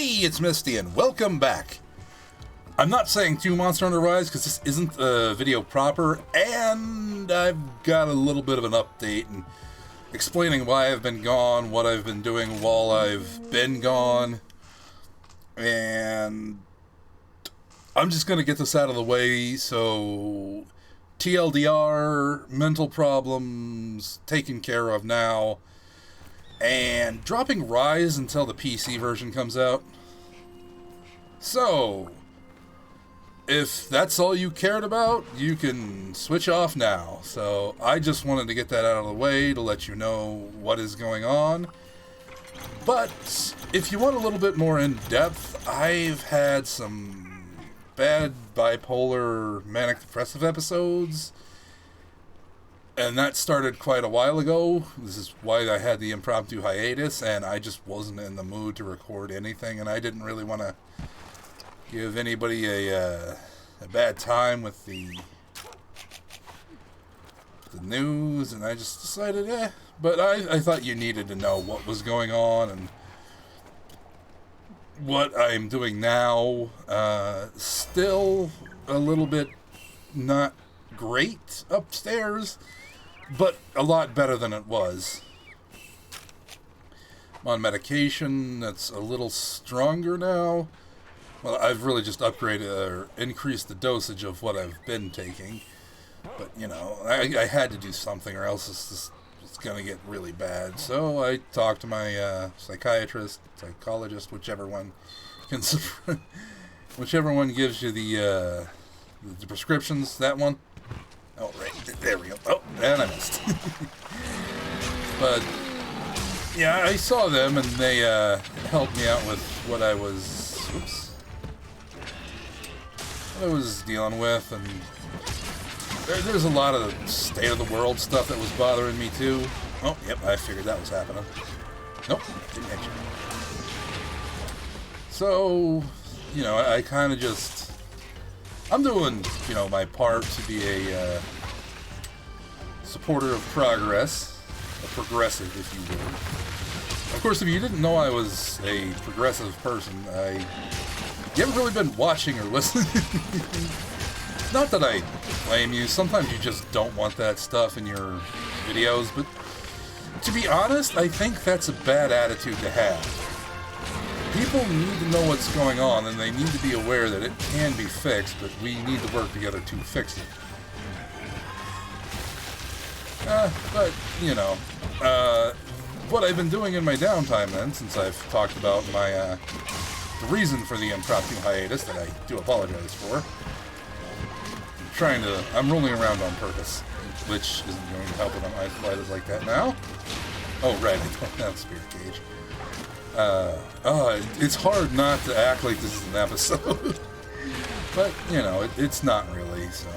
Hey, it's Misty, and welcome back. I'm not saying to Monster Hunter Rise because this isn't a video proper, and I've got a little bit of an update and explaining why I've been gone, what I've been doing while I've been gone, and I'm just going to get this out of the way. So TLDR, mental problems taken care of now, and dropping Rise until the PC version comes out. So if that's all you cared about, you can switch off now. So I just wanted to get that out of the way to let you know what is going on. But if you want a little bit more in-depth, I've had some bad bipolar manic depressive episodes, and that started quite a while ago. This is why I had the impromptu hiatus, and I just wasn't in the mood to record anything, and I didn't really want to give anybody a bad time with the news, and I just decided, but I thought you needed to know what was going on and what I'm doing now. Still a little bit not great upstairs, but a lot better than it was. I'm on medication that's a little stronger now. Well, I've really just upgraded or increased the dosage of what I've been taking. But, you know, I had to do something or else it's going to get really bad. So I talked to my psychiatrist, psychologist, whichever one gives you the prescriptions. That one. Oh, right. There we go. Oh, and I missed. But, yeah, I saw them, and they helped me out with what I was dealing with, and there's a lot of state-of-the-world stuff that was bothering me, too. Oh, yep, I figured that was happening. Nope, didn't hit you. So, you know, I kind of just... I'm doing, you know, my part to be a supporter of progress, a progressive, if you will. Of course, if you didn't know I was a progressive person, you haven't really been watching or listening. Not that I blame you. Sometimes you just don't want that stuff in your videos, but to be honest, I think that's a bad attitude to have. People need to know what's going on, and they need to be aware that it can be fixed, but we need to work together to fix it. But, you know, what I've been doing in my downtime then, since I've talked about my, the reason for the impromptu hiatus that I do apologize for, I'm rolling around on purpose, which isn't going to help with my eyes like that now. Oh, right, I don't have a spirit cage. It's hard not to act like this is an episode. But, you know, it's not really, so.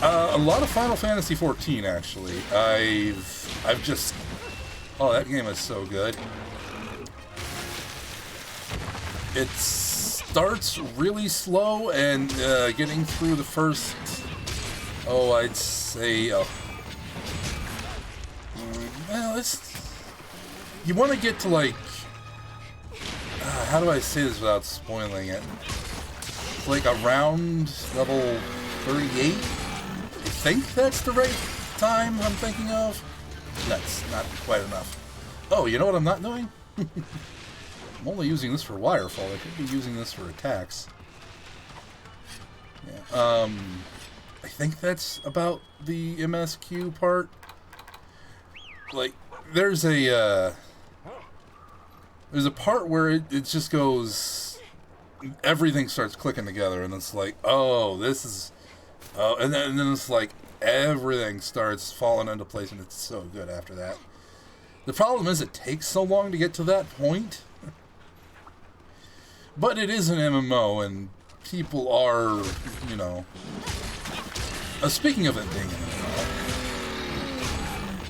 A lot of Final Fantasy XIV, actually. I've just... Oh, that game is so good. It starts really slow, and getting through the first... I'd say... well, you want to get to, like... how do I say this without spoiling it? Like, around level 38? I think that's the right time I'm thinking of? That's not quite enough. Oh, you know what I'm not doing? I'm only using this for wirefall. I could be using this for attacks. Yeah. I think that's about the MSQ part. Like, there's a part where it just goes, everything starts clicking together, and it's like, and then it's like everything starts falling into place, and it's so good after that. The problem is it takes so long to get to that point. But it is an MMO, and people are, you know... speaking of it being an MMO,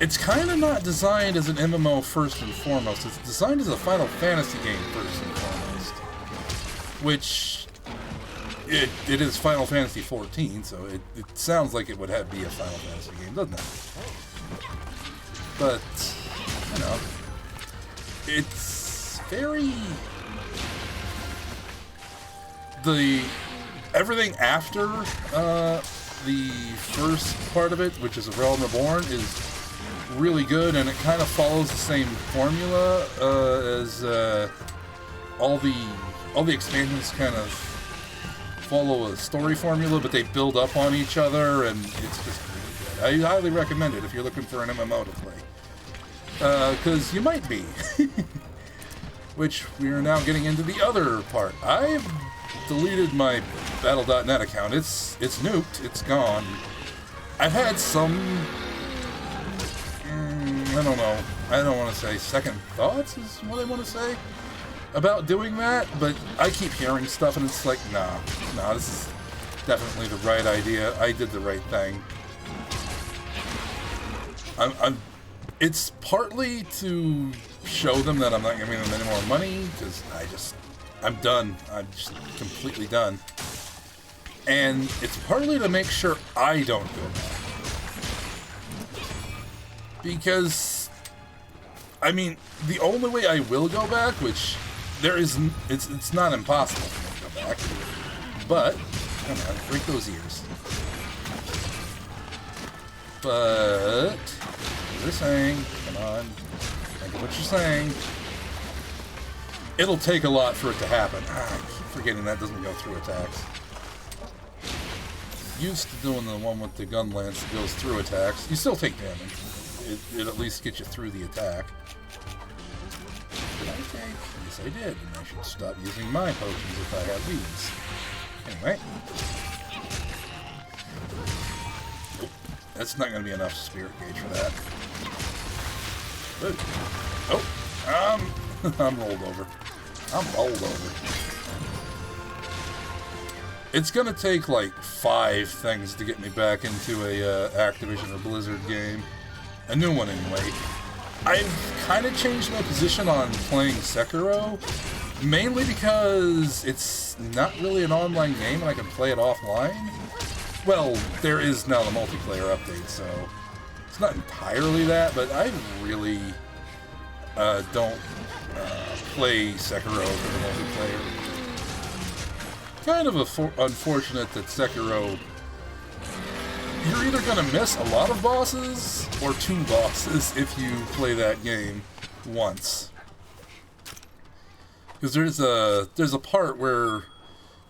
it's kind of not designed as an MMO first and foremost. It's designed as a Final Fantasy game first and foremost. Which, it is Final Fantasy XIV, so it sounds like it would be a Final Fantasy game, doesn't it? But, you know, it's very everything after the first part of it, which is A Realm Reborn, is really good, and it kind of follows the same formula as all the expansions kind of follow a story formula, but they build up on each other, and it's just really good. I highly recommend it if you're looking for an MMO to play, because you might be. Which we are now getting into the other part. I've deleted my Battle.net account. It's nuked. It's gone. I've had some, I don't know. I don't want to say second thoughts is what I want to say about doing that, but I keep hearing stuff and it's like, nah, this is definitely the right idea. I did the right thing. It's partly to show them that I'm not giving them any more money, because I'm done. I'm just completely done. And it's partly to make sure I don't go back. Because, I mean, the only way I will go back, which it's not impossible for me to go back, but, come on, break those ears. But, you're saying, come on, think of what you're saying. It'll take a lot for it to happen. I keep forgetting that doesn't go through attacks. Used to doing the one with the gun lance that goes through attacks. You still take damage. It at least gets you through the attack. Did I take? Yes, I did. And I should stop using my potions if I have these. Anyway. That's not going to be enough spirit gauge for that. Oh, I'm rolled over. I'm rolled over. It's going to take like 5 things to get me back into a Activision or Blizzard game. A new one anyway. I've kind of changed my position on playing Sekiro, mainly because it's not really an online game and I can play it offline. Well, there is now the multiplayer update, so it's not entirely that, but I really don't play Sekiro for the multiplayer. Kind of unfortunate that Sekiro, you're either going to miss a lot of bosses or 2 bosses if you play that game once. Because there's a part where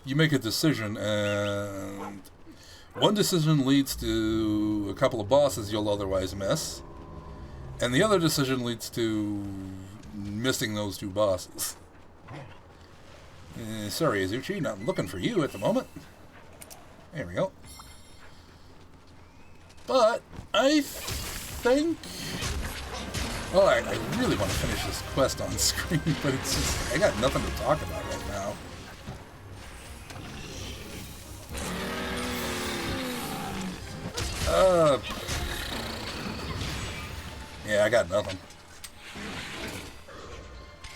you make a decision and one decision leads to a couple of bosses you'll otherwise miss, and the other decision leads to missing those 2 bosses. Sorry, Azuchi, not looking for you at the moment. There we go. But I think... Oh, I really want to finish this quest on screen, but it's just... I got nothing to talk about right now. Yeah, I got nothing.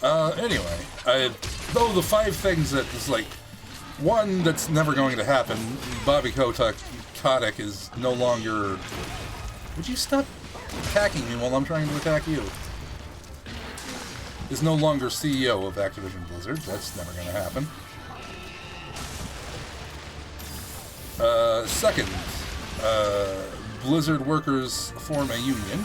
Anyway, though the 5 things that is like, one that's never going to happen, Bobby Kotick is no longer... Would you stop attacking me while I'm trying to attack you? Is no longer CEO of Activision Blizzard. That's never going to happen. Second, Blizzard workers form a union.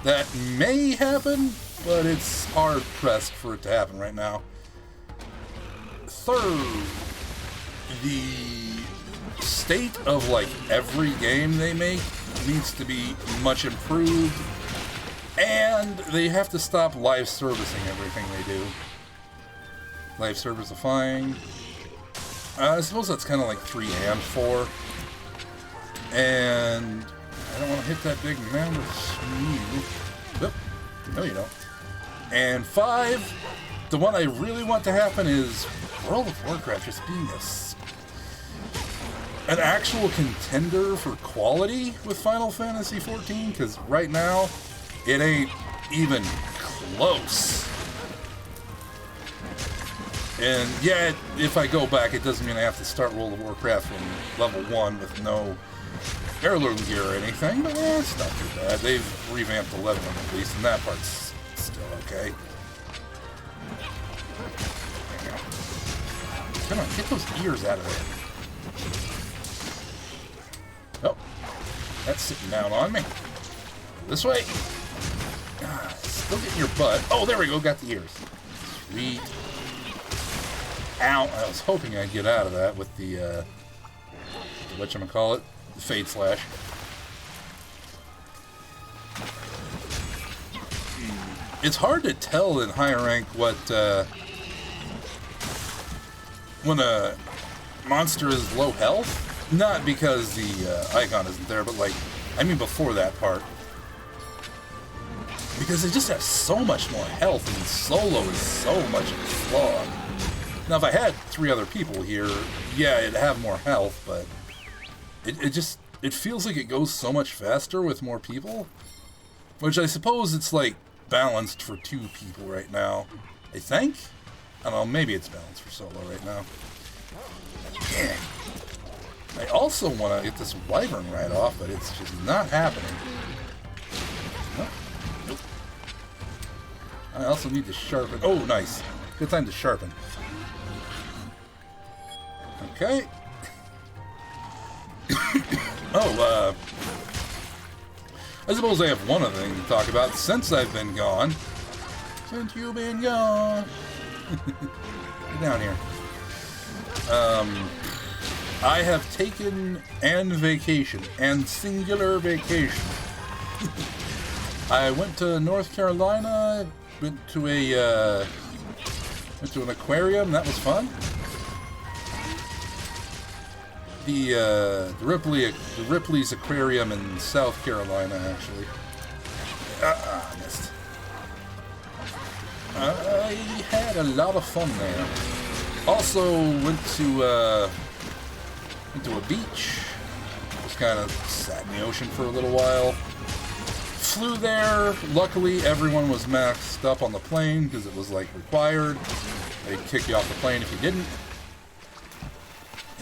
That may happen, but it's hard-pressed for it to happen right now. Third, the state of, like, every game they make needs to be much improved, and they have to stop live servicing everything they do. Live servicifying. I suppose that's kind of like 3 and 4. And I don't want to hit that big mound of smooth. No, you don't. And 5, the one I really want to happen is World of Warcraft just being an actual contender for quality with Final Fantasy XIV, because right now, it ain't even close. And yeah, if I go back, it doesn't mean I have to start World of Warcraft from level 1 with no heirloom gear or anything, but it's not too bad. They've revamped the leveling at least, and that part's still okay. Come on, get those ears out of there. Oh, that's sitting down on me. This way. Ah, still getting your butt. Oh, there we go. Got the ears. Sweet. Ow. I was hoping I'd get out of that with the whatchamacallit? The Fade Slash. It's hard to tell in higher rank what, when a monster is low health. Not because the icon isn't there, but like, I mean before that part. Because they just have so much more health, and solo is so much of a slog. Now, if I had 3 other people here, yeah, it'd have more health, but it feels like it goes so much faster with more people. Which I suppose it's like balanced for 2 people right now. I think? I don't know, maybe it's balanced for solo right now. Yeah. I also want to get this wyvern right off, but it's just not happening. Nope. Nope. I also need to sharpen. Oh, nice. Good time to sharpen. Okay. Oh, I suppose I have one other thing to talk about since I've been gone. Since you've been gone. Get down here. I have taken an vacation, and singular vacation. I went to North Carolina, went to an aquarium, that was fun. The Ripley's Aquarium in South Carolina, actually. Missed. I had a lot of fun there. Also went to a beach. Just kind of sat in the ocean for a little while. Flew there. Luckily, everyone was maxed up on the plane because it was like required. They'd kick you off the plane if you didn't.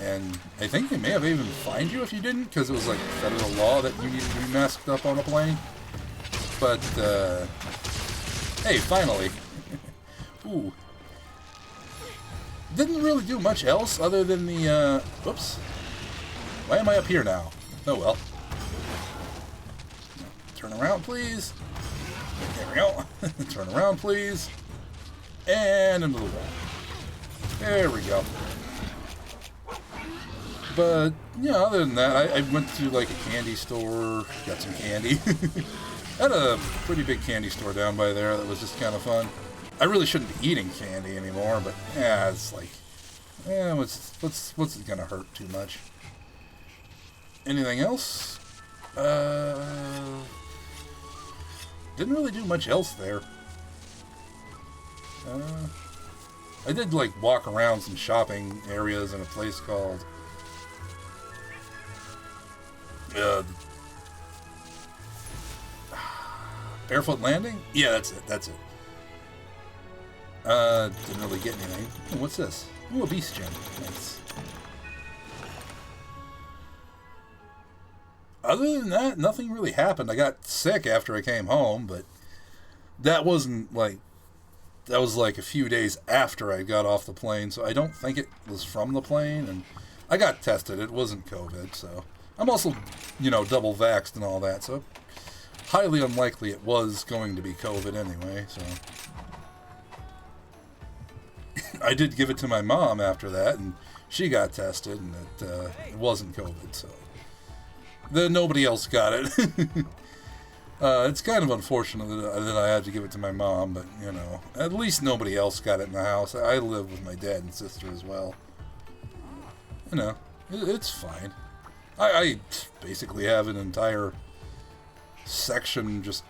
And I think they may have even fined you if you didn't, because it was like federal law that you needed to be masked up on a plane. But, hey, finally. Ooh. Didn't really do much else other than the, whoops. Why am I up here now? Oh well. Turn around, please. There we go. Turn around, please. And into the wall. There we go. But, yeah, other than that, I went to, like, a candy store, got some candy. Had a pretty big candy store down by there that was just kind of fun. I really shouldn't be eating candy anymore, but, yeah, it's like, what's it gonna hurt too much? Anything else? Didn't really do much else there. I did, like, walk around some shopping areas in a place called... Barefoot Landing? Yeah, that's it. Didn't really get anything. Oh, what's this? Ooh, a beast gem. Nice. Other than that, nothing really happened. I got sick after I came home, but that wasn't like... That was like a few days after I got off the plane, so I don't think it was from the plane, and I got tested. It wasn't COVID, so... I'm also, you know, double vaxxed and all that, so highly unlikely it was going to be COVID anyway, so. I did give it to my mom after that, and she got tested, and it wasn't COVID, so. Then nobody else got it. It's kind of unfortunate that I had to give it to my mom, but, you know, at least nobody else got it in the house. I live with my dad and sister as well. You know, it's fine. I basically have an entire section just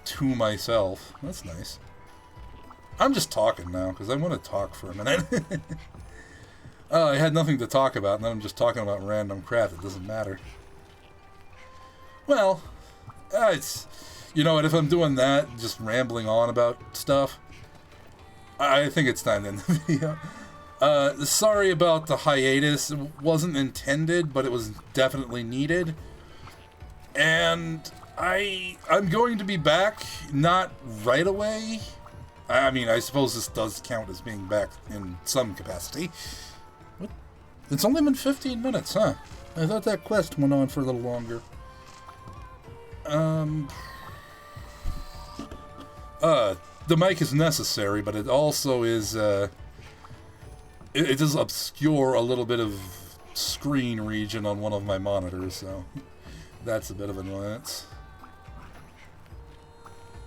to myself. That's nice. I'm just talking now, because I want to talk for a minute. I had nothing to talk about, and then I'm just talking about random crap that doesn't matter. Well, it's... You know what, if I'm doing that, just rambling on about stuff, I think it's time to end the video. Sorry about the hiatus. It wasn't intended, but it was definitely needed. And I'm going to be back, not right away. I mean, I suppose this does count as being back in some capacity. What? It's only been 15 minutes, huh? I thought that quest went on for a little longer. The mic is necessary, but it also is, it does obscure a little bit of screen region on one of my monitors, so that's a bit of annoyance.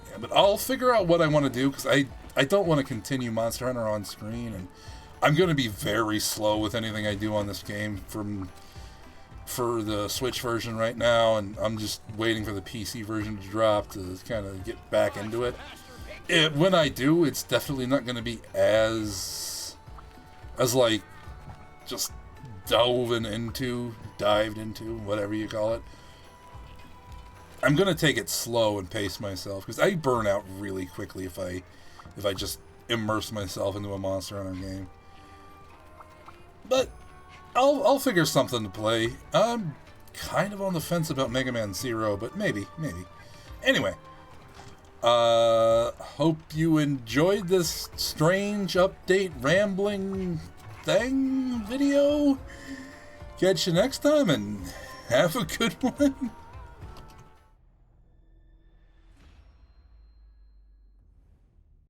Yeah, but I'll figure out what I want to do, because I don't want to continue Monster Hunter on screen, and I'm going to be very slow with anything I do on this game for the Switch version right now, and I'm just waiting for the PC version to drop to kind of get back into it. When I do, it's definitely not going to be as like, just dived into, whatever you call it. I'm going to take it slow and pace myself, because I burn out really quickly if I just immerse myself into a Monster Hunter game. But I'll figure something to play. I'm kind of on the fence about Mega Man Zero, but maybe. Anyway, hope you enjoyed this strange update rambling thing video. Catch you next time, and have a good one.